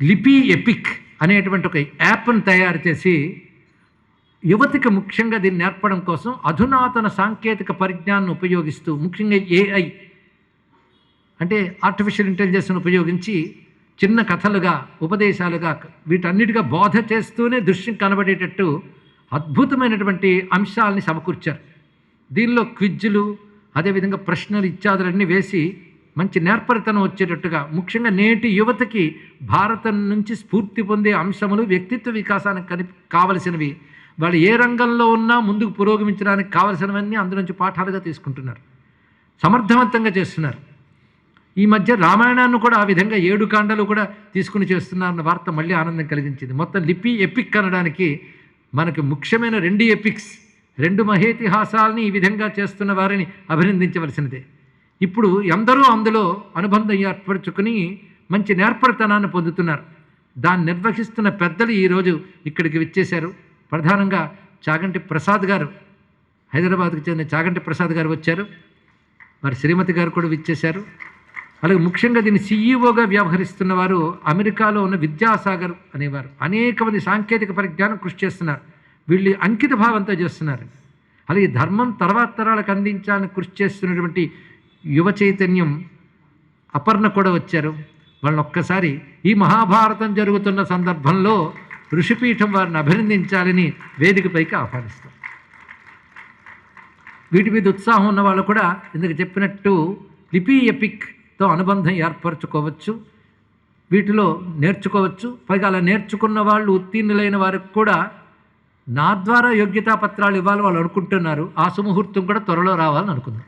లిపి ఎపిక్ అనేటువంటి ఒక యాప్ను తయారు చేసి యువతికి ముఖ్యంగా దీన్ని నేర్పడం కోసం అధునాతన సాంకేతిక పరిజ్ఞానాన్ని ఉపయోగిస్తూ, ముఖ్యంగా ఏఐ అంటే ఆర్టిఫిషియల్ ఇంటెలిజెన్స్ను ఉపయోగించి చిన్న కథలుగా, ఉపదేశాలుగా, వీటన్నిటిగా బోధ చేస్తూనే దృశ్యం కనబడేటట్టు అద్భుతమైనటువంటి అంశాలని సమకూర్చారు. దీనిలో క్విజ్లు, అదేవిధంగా ప్రశ్నలు ఇత్యాదులన్నీ వేసి మంచి నేర్పరితనం వచ్చేటట్టుగా, ముఖ్యంగా నేటి యువతకి భారతం నుంచి స్ఫూర్తి పొందే అంశములు, వ్యక్తిత్వ వికాసానికి కావలసినవి, వాళ్ళు ఏ రంగంలో ఉన్నా ముందుకు పురోగమించడానికి కావలసినవన్నీ అందులోంచి పాఠాలుగా తీసుకుంటున్నారు, సమర్థవంతంగా చేస్తున్నారు. ఈ మధ్య రామాయణాన్ని కూడా ఆ విధంగా 7 కాండలు కూడా తీసుకుని చేస్తున్నారన్న వార్త మళ్ళీ ఆనందం కలిగించింది. మొత్తం లిపి ఎపిక్ అనడానికి మనకు ముఖ్యమైన 2 ఎపిక్స్, 2 మహేతిహాసాలని ఈ విధంగా చేస్తున్న వారిని అభినందించవలసినదే. ఇప్పుడు ఎందరో అందులో అనుబంధం ఏర్పరచుకుని మంచి నేర్పరితనాన్ని పొందుతున్నారు. దాన్ని నిర్వహిస్తున్న పెద్దలు ఈరోజు ఇక్కడికి విచ్చేశారు. ప్రధానంగా చాగంటి ప్రసాద్ గారు, హైదరాబాద్కు చెందిన చాగంటి ప్రసాద్ గారు వచ్చారు. వారి శ్రీమతి గారు కూడా విచ్చేశారు. అలాగే ముఖ్యంగా దీన్ని సీఈఓగా వ్యవహరిస్తున్న వారు అమెరికాలో ఉన్న విద్యాసాగర్ అనేవారు. అనేక మంది సాంకేతిక పరిజ్ఞానం కృషి చేస్తున్నారు. వీళ్ళు అంకిత భావంతో చేస్తున్నారు. అలాగే ధర్మం తర్వాత తరాలకు అందించాలని కృషి చేస్తున్నటువంటి యువ చైతన్యం అపర్ణ కూడా వచ్చారు. వాళ్ళని ఒక్కసారి ఈ మహాభారతం జరుగుతున్న సందర్భంలో ఋషిపీఠం వారిని అభినందించాలని వేదికపైకి ఆహ్వానిస్తాం. వీటి మీద ఉత్సాహం ఉన్న వాళ్ళు కూడా ఇందుకు చెప్పినట్టు లిపి ఎపిక్తో అనుబంధం ఏర్పరచుకోవచ్చు, వీటిలో నేర్చుకోవచ్చు. పైగా అలా నేర్చుకున్న వాళ్ళు, ఉత్తీర్ణులైన వారికి కూడా నా ద్వారా యోగ్యతా పత్రాలు ఇవ్వాలి వాళ్ళు అనుకుంటున్నారు. ఆ సుముహూర్తం కూడా త్వరలో రావాలని అనుకుందాం.